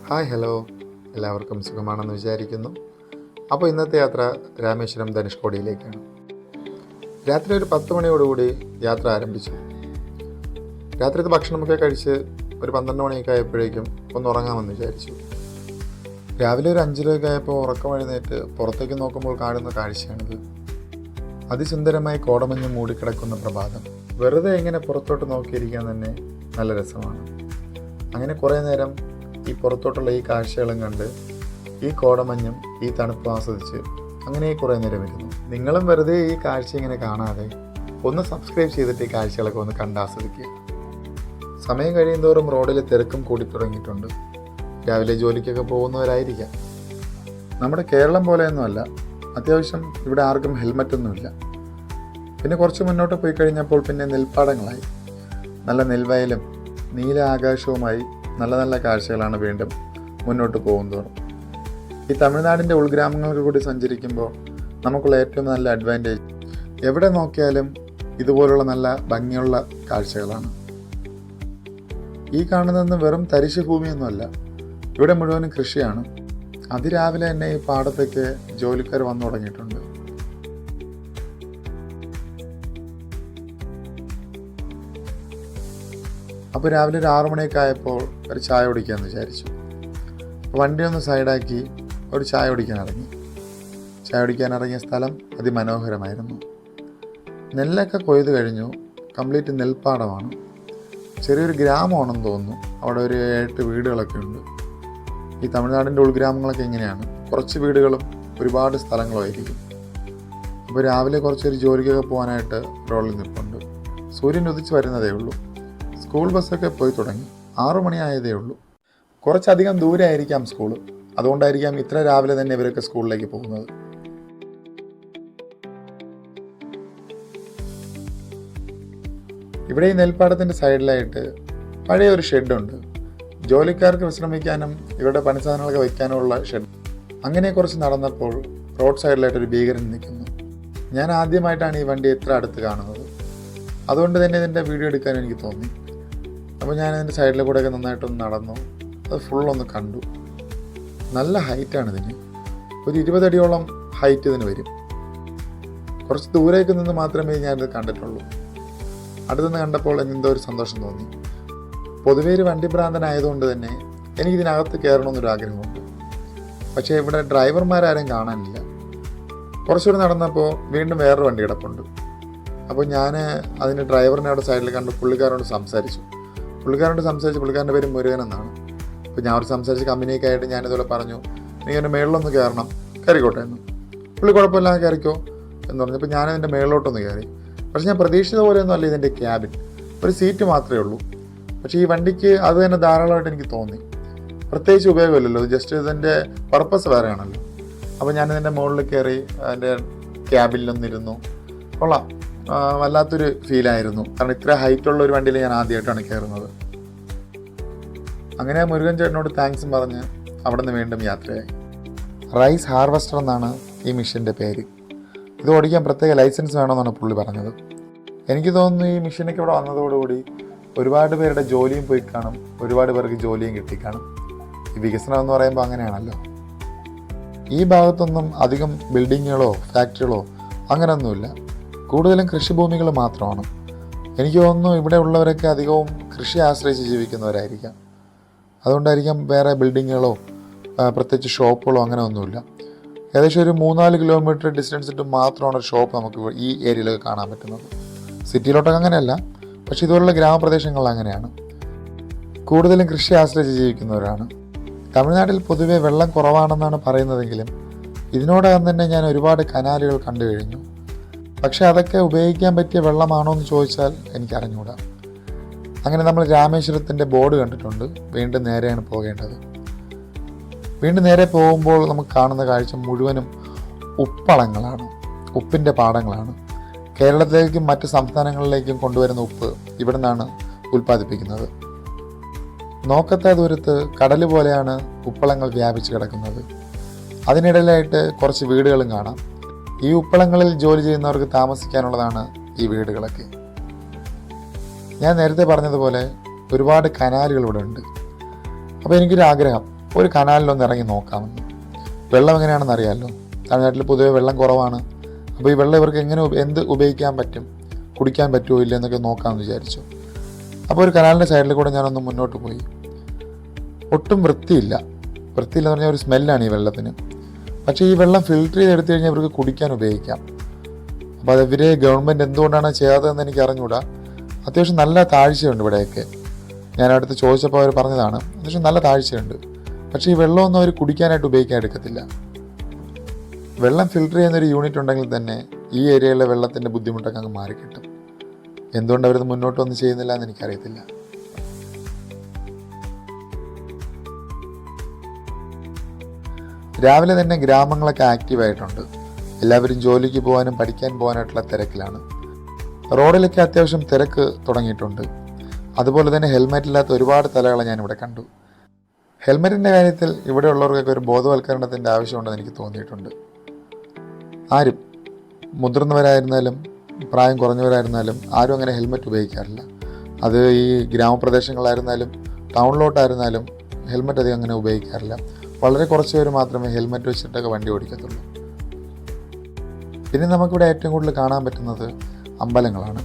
Hi hello, എല്ലാവർക്കും സുഖമാണെന്ന് വിചാരിക്കുന്നു. അപ്പോൾ ഇന്നത്തെ യാത്ര രാമേശ്വരം ധനുഷ്കോടിയിലേക്കാണ്. രാത്രി ഒരു 10 മണിയോടുകൂടി യാത്ര ആരംഭിച്ചു. രാത്രിത്തെ ഭക്ഷണമൊക്കെ കഴിച്ച് ഒരു 12 മണിയൊക്കെ ആയപ്പോഴേക്കും ഒന്ന് ഉറങ്ങാമെന്ന് വിചാരിച്ചു. രാവിലെ ഒരു 5:30 ആയപ്പോൾ ഉറക്കം എഴുന്നേറ്റ് പുറത്തേക്ക് നോക്കുമ്പോൾ കാണുന്ന കാഴ്ചയാണിത്. അതിസുന്ദരമായി കോടമഞ്ഞ് മൂടിക്കിടക്കുന്ന പ്രഭാതം. വെറുതെ ഇങ്ങനെ പുറത്തോട്ട് നോക്കിയിരിക്കാൻ തന്നെ നല്ല രസമാണ്. അങ്ങനെ കുറേ നേരം ഈ പുറത്തോട്ടുള്ള ഈ കാഴ്ചകളും കണ്ട് ഈ കോടമഞ്ഞും ഈ തണുപ്പും ആസ്വദിച്ച് അങ്ങനെ കുറേ നേരം ഇരുന്നു. നിങ്ങളും വെറുതെ ഈ കാഴ്ച ഇങ്ങനെ കാണാതെ ഒന്ന് സബ്സ്ക്രൈബ് ചെയ്തിട്ട് ഈ കാഴ്ചകളൊക്കെ ഒന്ന് കണ്ടാസ്വദിക്കുക. സമയം കഴിയുന്തോറും റോഡിൽ തിരക്കും കൂടി തുടങ്ങിയിട്ടുണ്ട്. രാവിലെ ജോലിക്കൊക്കെ പോകുന്നവരായിരിക്കാം. നമ്മുടെ കേരളം പോലെയൊന്നുമല്ല. അത്യാവശ്യം ഇവിടെ ആർക്കും ഹെൽമറ്റൊന്നുമില്ല. പിന്നെ കുറച്ച് മുന്നോട്ട് പോയി കഴിഞ്ഞപ്പോൾ പിന്നെ നെൽപ്പാടങ്ങളായി. നല്ല നെൽവയലും നീല ആകാശവുമായി നല്ല നല്ല കാഴ്ചകളാണ് വീണ്ടും മുന്നോട്ട് പോകുന്നതോറും. ഈ തമിഴ്നാടിൻ്റെ ഉൾഗ്രാമങ്ങൾക്ക് കൂടി സഞ്ചരിക്കുമ്പോൾ നമുക്കുള്ള ഏറ്റവും നല്ല അഡ്വാൻറ്റേജ് എവിടെ നോക്കിയാലും ഇതുപോലുള്ള നല്ല ഭംഗിയുള്ള കാഴ്ചകളാണ്. ഈ കാണുന്നതൊന്നും വെറും തരിശ് ഭൂമിയൊന്നുമല്ല. ഇവിടെ മുഴുവനും കൃഷിയാണ്. അതിരാവിലെ തന്നെ ഈ പാടത്തേക്ക് ജോലിക്കാർ വന്നു തുടങ്ങിയിട്ടുണ്ട്. അപ്പോൾ രാവിലെ ഒരു 6 മണിയൊക്കെ ആയപ്പോൾ ഒരു ചായ കുടിക്കാമെന്ന് വിചാരിച്ചു. വണ്ടി ഒന്ന് സൈഡാക്കി ഒരു ചായ കുടിക്കാൻ ഇറങ്ങി. ചായ കുടിക്കാൻ ഇറങ്ങിയ സ്ഥലം അതിമനോഹരമായിരുന്നു. നെല്ലൊക്കെ കൊയ്ത് കഴിഞ്ഞു. കംപ്ലീറ്റ് നെൽപ്പാടമാണ്. ചെറിയൊരു ഗ്രാമമാണെന്ന് തോന്നുന്നു. അവിടെ ഒരു 8 വീടുകളൊക്കെ ഉണ്ട്. ഈ തമിഴ്നാടിൻ്റെ ഉൾഗ്രാമങ്ങളൊക്കെ ഇങ്ങനെയാണ്. കുറച്ച് വീടുകളും ഒരുപാട് സ്ഥലങ്ങളുമായിരിക്കും. അപ്പോൾ രാവിലെ കുറച്ചൊരു ജോലിക്കൊക്കെ പോകാനായിട്ട് റോഡിൽ നിൽപ്പുണ്ട്. സൂര്യൻ ഉദിച്ച് വരുന്നതേ ഉള്ളൂ. സ്കൂൾ ബസ്സൊക്കെ പോയി തുടങ്ങി. 6 മണിയായതേ ഉള്ളൂ. കുറച്ചധികം ദൂരെ ആയിരിക്കാം സ്കൂൾ. അതുകൊണ്ടായിരിക്കാം ഇത്ര രാവിലെ തന്നെ ഇവരൊക്കെ സ്കൂളിലേക്ക് പോകുന്നത്. ഇവിടെ ഈ നെൽപ്പാടത്തിൻ്റെ സൈഡിലായിട്ട് പഴയ ഒരു ഷെഡുണ്ട്. ജോലിക്കാർക്ക് വിശ്രമിക്കാനും ഇവരുടെ പണിസാധനങ്ങളൊക്കെ വയ്ക്കാനുമുള്ള ഷെഡ്. അങ്ങനെ കുറച്ച് നടന്നപ്പോൾ റോഡ് സൈഡിലായിട്ടൊരു ഭീകരൻ നിൽക്കുന്നു. ഞാൻ ആദ്യമായിട്ടാണ് ഈ വണ്ടി ഇത്ര അടുത്ത് കാണുന്നത്. അതുകൊണ്ട് തന്നെ ഇതിൻ്റെ വീഡിയോ എടുക്കാൻ എനിക്ക് തോന്നി. അപ്പോൾ ഞാൻ ഇതിൻ്റെ സൈഡിൽ കൂടെയൊക്കെ നന്നായിട്ടൊന്ന് നടന്നു. അത് ഫുള്ളൊന്ന് കണ്ടു. നല്ല ഹൈറ്റാണ് ഇതിന്. ഒരു 20 അടിയോളം ഹൈറ്റ് ഇതിന് വരും. കുറച്ച് ദൂരേക്ക് നിന്ന് മാത്രമേ ഞാനിത് കണ്ടിട്ടുള്ളൂ. അടുത്തുനിന്ന് കണ്ടപ്പോൾ എന്തോ ഒരു സന്തോഷം തോന്നി. പൊതുവേ ഒരു വണ്ടി ഭ്രാന്തനായതുകൊണ്ട് തന്നെ എനിക്കിതിനകത്ത് കയറണമെന്നൊരു ആഗ്രഹമുണ്ട്. പക്ഷേ ഇവിടെ ഡ്രൈവർമാരാരും കാണാനില്ല. കുറച്ചുകൂടി നടന്നപ്പോൾ വീണ്ടും വേറൊരു വണ്ടി കിടപ്പുണ്ട്. അപ്പോൾ ഞാൻ അതിന് ഡ്രൈവറിനെ അവിടെ സൈഡിൽ കണ്ട് പുള്ളിക്കാരോട് സംസാരിച്ചു. പുള്ളിക്കാരൻ്റെ പേര് മുരുകൻ എന്നാണ്. അപ്പോൾ ഞാൻ ഒരു സംസാരിച്ച് കമ്പനിയൊക്കെ ആയിട്ട് ഞാനിതുപോലെ പറഞ്ഞു, നീ എൻ്റെ മേളിലൊന്ന് കയറണം, കയറിക്കോട്ടെ എന്ന്. പുള്ളി കുഴപ്പമില്ലാതെ കയറിക്കോ എന്ന് പറഞ്ഞു. അപ്പോൾ ഞാനതിൻ്റെ മേളിലോട്ടൊന്ന് കയറി. പക്ഷേ ഞാൻ പ്രതീക്ഷിച്ച പോലെയൊന്നും അല്ല ഇതിൻ്റെ ക്യാബിൻ. ഒരു സീറ്റ് മാത്രമേ ഉള്ളൂ. പക്ഷേ ഈ വണ്ടിക്ക് അത് തന്നെ ധാരാളമായിട്ട് എനിക്ക് തോന്നി. പ്രത്യേകിച്ച് ഉപയോഗമില്ലല്ലോ, ജസ്റ്റ് ഇതിൻ്റെ പർപ്പസ് വേറെയാണല്ലോ. അപ്പോൾ ഞാനിതിൻ്റെ മുകളിൽ കയറി അതിൻ്റെ ക്യാബിനിലൊന്നിരുന്നു. കൊള്ളാം, വല്ലാത്തൊരു ഫീലായിരുന്നു. കാരണം ഇത്ര ഹൈറ്റുള്ള ഒരു വണ്ടിയിൽ ഞാൻ ആദ്യമായിട്ടാണ് കയറുന്നത്. അങ്ങനെ മുരുകൻ ചേട്ടനോട് താങ്ക്സും പറഞ്ഞ് അവിടെ നിന്ന് വീണ്ടും യാത്രയായി. റൈസ് ഹാർവെസ്റ്റർ എന്നാണ് ഈ മെഷീൻ്റെ പേര്. ഇത് ഓടിക്കാൻ പ്രത്യേക ലൈസൻസ് വേണമെന്നാണ് പുള്ളി പറഞ്ഞത്. എനിക്ക് തോന്നുന്നു ഈ മെഷീനൊക്കെ ഇവിടെ വന്നതോടുകൂടി ഒരുപാട് പേരുടെ ജോലിയും പോയി കാണും, ഒരുപാട് പേർക്ക് ജോലിയും കിട്ടിക്കാണും. ഈ വികസനം എന്ന് പറയുമ്പോൾ അങ്ങനെയാണല്ലോ. ഈ ഭാഗത്തൊന്നും അധികം ബിൽഡിങ്ങുകളോ ഫാക്ടറികളോ അങ്ങനെയൊന്നുമില്ല. കൂടുതലും കൃഷിഭൂമികൾ മാത്രമാണ്. എനിക്ക് തോന്നുന്നു ഇവിടെ ഉള്ളവരൊക്കെ അധികവും കൃഷി ആശ്രയിച്ച് ജീവിക്കുന്നവരായിരിക്കാം. അതുകൊണ്ടായിരിക്കാം വേറെ ബിൽഡിങ്ങുകളോ പ്രത്യേകിച്ച് ഷോപ്പുകളോ അങ്ങനെ ഒന്നുമില്ല. ഏകദേശം ഒരു 3-4 കിലോമീറ്റർ ഡിസ്റ്റൻസ് ഇട്ട് മാത്രമാണ് ഒരു ഷോപ്പ് നമുക്ക് ഈ ഏരിയയിലൊക്കെ കാണാൻ പറ്റുന്നത്. സിറ്റിയിലോട്ടൊക്കെ അങ്ങനെയല്ല, പക്ഷേ ഇതുപോലുള്ള ഗ്രാമപ്രദേശങ്ങളിൽ അങ്ങനെയാണ്. കൂടുതലും കൃഷി ആശ്രയിച്ച് ജീവിക്കുന്നവരാണ്. തമിഴ്നാട്ടിൽ പൊതുവെ വെള്ളം കുറവാണെന്നാണ് പറയുന്നതെങ്കിലും ഇതിനോടകം തന്നെ ഞാൻ ഒരുപാട് കനാലുകൾ കണ്ടു കഴിഞ്ഞു. പക്ഷേ അതൊക്കെ ഉപയോഗിക്കാൻ പറ്റിയ വെള്ളമാണോ എന്ന് ചോദിച്ചാൽ എനിക്കറിഞ്ഞൂടാ. അങ്ങനെ നമ്മൾ രാമേശ്വരത്തിൻ്റെ ബോർഡ് കണ്ടിട്ടുണ്ട്. വീണ്ടും നേരെയാണ് പോകേണ്ടത്. വീണ്ടും നേരെ പോകുമ്പോൾ നമുക്ക് കാണുന്ന കാഴ്ച മുഴുവനും ഉപ്പളങ്ങളാണ്, ഉപ്പിൻ്റെ പാടങ്ങളാണ്. കേരളത്തിലേക്കും മറ്റ് സംസ്ഥാനങ്ങളിലേക്കും കൊണ്ടുവരുന്ന ഉപ്പ് ഇവിടെ നിന്നാണ് ഉൽപ്പാദിപ്പിക്കുന്നത്. നോക്കത്തെ ദൂരത്ത് കടൽ പോലെയാണ് ഉപ്പളങ്ങൾ വ്യാപിച്ച് കിടക്കുന്നത്. അതിനിടയിലായിട്ട് കുറച്ച് വീടുകളും കാണാം. ഈ ഉപ്പളങ്ങളിൽ ജോലി ചെയ്യുന്നവർക്ക് താമസിക്കാനുള്ളതാണ് ഈ വീടുകളൊക്കെ. ഞാൻ നേരത്തെ പറഞ്ഞതുപോലെ ഒരുപാട് കനാലുകൾ ഇവിടെ ഉണ്ട്. അപ്പോൾ എനിക്കൊരു ആഗ്രഹം, ഒരു കനാലിലൊന്ന് ഇറങ്ങി നോക്കാമെന്ന്. വെള്ളം എങ്ങനെയാണെന്ന് അറിയാമല്ലോ, തമിഴ്നാട്ടിൽ പൊതുവെ വെള്ളം കുറവാണ്. അപ്പോൾ ഈ വെള്ളം ഇവർക്ക് എന്ത് ഉപയോഗിക്കാൻ പറ്റും, കുടിക്കാൻ പറ്റുമോ ഇല്ല എന്നൊക്കെ നോക്കാമെന്ന് വിചാരിച്ചു. അപ്പോൾ ഒരു കനാലിൻ്റെ സൈഡിൽ കൂടെ ഞാനൊന്ന് മുന്നോട്ട് പോയി. ഒട്ടും വൃത്തിയില്ലെന്ന് പറഞ്ഞാൽ ഒരു സ്മെല്ലാണ് ഈ വെള്ളത്തിന്. പക്ഷേ ഈ വെള്ളം ഫിൽറ്റർ ചെയ്തെടുത്തു കഴിഞ്ഞാൽ ഇവർക്ക് കുടിക്കാൻ ഉപയോഗിക്കാം. അപ്പോൾ അത് ഇവർ ഗവൺമെൻറ് എന്തുകൊണ്ടാണ് ചെയ്യാത്തതെന്ന് എനിക്ക് അറിഞ്ഞുകൂടാ. അത്യാവശ്യം നല്ല താഴ്ചയുണ്ട് ഇവിടെയൊക്കെ. ഞാൻ അടുത്ത് ചോദിച്ചപ്പോൾ അവർ പറഞ്ഞതാണ് അത്യാവശ്യം നല്ല താഴ്ചയുണ്ട്. പക്ഷേ ഈ വെള്ളമൊന്നും അവർ കുടിക്കാനായിട്ട് ഉപയോഗിക്കാൻ എടുക്കത്തില്ല. വെള്ളം ഫിൽറ്റർ ചെയ്യുന്നൊരു യൂണിറ്റ് ഉണ്ടെങ്കിൽ തന്നെ ഈ ഏരിയയിലെ വെള്ളത്തിൻ്റെ ബുദ്ധിമുട്ടൊക്കെ അങ്ങ് മാറിക്കിട്ടും. എന്തുകൊണ്ട് അവരത് മുന്നോട്ടൊന്നും ചെയ്യുന്നില്ല എന്ന് എനിക്കറിയത്തില്ല. രാവിലെ തന്നെ ഗ്രാമങ്ങളൊക്കെ ആക്റ്റീവായിട്ടുണ്ട്. എല്ലാവരും ജോലിക്ക് പോകാനും പഠിക്കാൻ പോകാനായിട്ടുള്ള തിരക്കിലാണ്. റോഡിലൊക്കെ അത്യാവശ്യം തിരക്ക് തുടങ്ങിയിട്ടുണ്ട്. അതുപോലെ തന്നെ ഹെൽമെറ്റ് ഇല്ലാത്ത ഒരുപാട് തലകളെ ഞാനിവിടെ കണ്ടു. ഹെൽമെറ്റിൻ്റെ കാര്യത്തിൽ ഇവിടെയുള്ളവർക്കൊക്കെ ഒരു ബോധവൽക്കരണത്തിൻ്റെ ആവശ്യമുണ്ടെന്ന് എനിക്ക് തോന്നിയിട്ടുണ്ട്. ആരും മുതിർന്നവരായിരുന്നാലും പ്രായം കുറഞ്ഞവരായിരുന്നാലും ആരും അങ്ങനെ ഹെൽമെറ്റ് ഉപയോഗിക്കാറില്ല. അത് ഈ ഗ്രാമപ്രദേശങ്ങളായിരുന്നാലും ടൗണിലോട്ടായിരുന്നാലും ഹെൽമെറ്റ് അധികം അങ്ങനെ ഉപയോഗിക്കാറില്ല. വളരെ കുറച്ച് പേര് മാത്രമേ ഹെൽമെറ്റ് വെച്ചിട്ടൊക്കെ വണ്ടി ഓടിക്കത്തുള്ളൂ. പിന്നെ നമുക്കിവിടെ ഏറ്റവും കൂടുതൽ കാണാൻ പറ്റുന്നത് അമ്പലങ്ങളാണ്.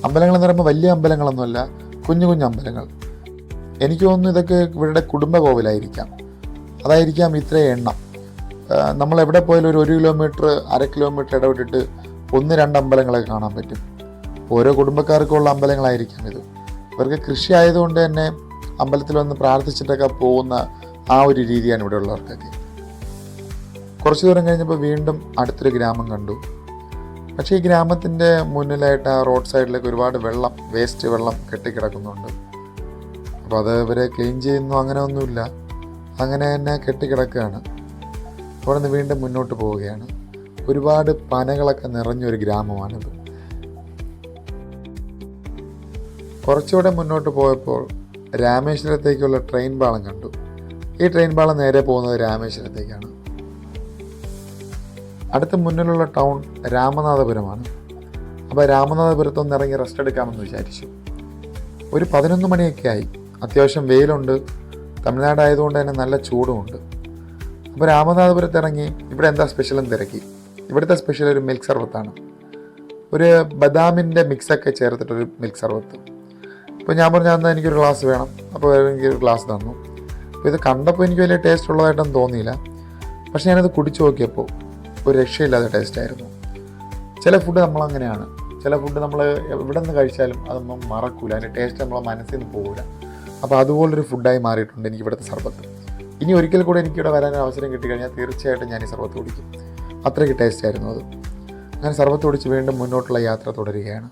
അമ്പലങ്ങളെന്ന് പറയുമ്പോൾ വലിയ അമ്പലങ്ങളൊന്നുമല്ല, കുഞ്ഞു കുഞ്ഞു അമ്പലങ്ങൾ. എനിക്ക് തോന്നുന്നു ഇതൊക്കെ ഇവരുടെ കുടുംബ കോവിലായിരിക്കാം. അതായിരിക്കാം ഇത്രയും എണ്ണം. നമ്മളെവിടെ പോയാലും ഒരു 1 കിലോമീറ്റർ 1/2 കിലോമീറ്റർ ഇടവിട്ടിട്ട് 1-2 അമ്പലങ്ങളൊക്കെ കാണാൻ പറ്റും. ഓരോ കുടുംബക്കാർക്കുള്ള അമ്പലങ്ങളായിരിക്കാം ഇത്. ഇവർക്ക് കൃഷി ആയതുകൊണ്ട് തന്നെ അമ്പലത്തിൽ വന്ന് പ്രാർത്ഥിച്ചിട്ടൊക്കെ പോകുന്ന ആ ഒരു രീതിയാണ് ഇവിടെ ഉള്ളവർക്കൊക്കെ. കുറച്ച് ദൂരം കഴിഞ്ഞപ്പോൾ വീണ്ടും അടുത്തൊരു ഗ്രാമം കണ്ടു. പക്ഷേ ഈ ഗ്രാമത്തിൻ്റെ മുന്നിലായിട്ട് ആ റോഡ് സൈഡിലേക്ക് ഒരുപാട് വേസ്റ്റ് വെള്ളം കെട്ടിക്കിടക്കുന്നുണ്ട്. അപ്പോൾ അത് ഇവരെ ക്ലീൻ ചെയ്യുന്നു അങ്ങനെ ഒന്നുമില്ല, അങ്ങനെ തന്നെ കെട്ടിക്കിടക്കുകയാണ്. അവിടെ നിന്ന് വീണ്ടും മുന്നോട്ട് പോവുകയാണ്. ഒരുപാട് പനകളൊക്കെ നിറഞ്ഞൊരു ഗ്രാമമാണിത്. കുറച്ചുകൂടെ മുന്നോട്ട് പോയപ്പോൾ രാമേശ്വരത്തേക്കുള്ള ട്രെയിൻ പാളം കണ്ടു. ഈ ട്രെയിൻ പാളം നേരെ പോകുന്നത് രാമേശ്വരത്തേക്കാണ്. അടുത്ത മുന്നിലുള്ള ടൗൺ രാമനാഥപുരമാണ്. അപ്പോൾ രാമനാഥപുരത്തൊന്ന് ഇറങ്ങി റെസ്റ്റ് എടുക്കാമെന്ന് വിചാരിച്ചു. ഒരു 11 മണിയൊക്കെ ആയി. അത്യാവശ്യം വെയിലുണ്ട്. തമിഴ്നാട് ആയതുകൊണ്ട് തന്നെ നല്ല ചൂടുമുണ്ട്. അപ്പോൾ രാമനാഥപുരത്ത് ഇറങ്ങി ഇവിടെ എന്താ സ്പെഷ്യലെന്ന് തിരക്കി. ഇവിടുത്തെ സ്പെഷ്യൽ ഒരു മിൽക്ക് സർബത്താണ്. ഒരു ബദാമിൻ്റെ മിക്സൊക്കെ ചേർത്തിട്ടൊരു മിൽക്ക് സർബത്ത്. അപ്പോൾ ഞാൻ പറഞ്ഞു എന്നാൽ എനിക്കൊരു ഗ്ലാസ് വേണം. അപ്പോൾ എനിക്കൊരു ഗ്ലാസ് തന്നു. അപ്പോൾ ഇത് കണ്ടപ്പോൾ എനിക്ക് വലിയ ടേസ്റ്റ് ഉള്ളതായിട്ടൊന്നും തോന്നിയില്ല. പക്ഷേ ഞാനത് കുടിച്ചു നോക്കിയപ്പോൾ ഒരു രക്ഷയില്ലാത്ത ടേസ്റ്റായിരുന്നു. ചില ഫുഡ് നമ്മളങ്ങനെയാണ്. ചില ഫുഡ് നമ്മൾ എവിടെ നിന്ന് കഴിച്ചാലും അതൊന്നും മറക്കൂല, അതിൻ്റെ ടേസ്റ്റ് നമ്മളെ മനസ്സിൽ നിന്ന് പോകില്ല. അപ്പോൾ അതുപോലൊരു ഫുഡായി മാറിയിട്ടുണ്ട് എനിക്ക് ഇവിടുത്തെ സർബത്ത്. ഇനി ഒരിക്കൽ കൂടെ എനിക്കിവിടെ വരാനൊരു അവസരം കിട്ടിക്കഴിഞ്ഞാൽ തീർച്ചയായിട്ടും ഞാൻ ഈ സർബത്ത് കുടിക്കും. അത്രയ്ക്ക് ടേസ്റ്റായിരുന്നു അത്. അങ്ങനെ സർബത്ത് കുടിച്ച് വീണ്ടും മുന്നോട്ടുള്ള യാത്ര തുടരുകയാണ്.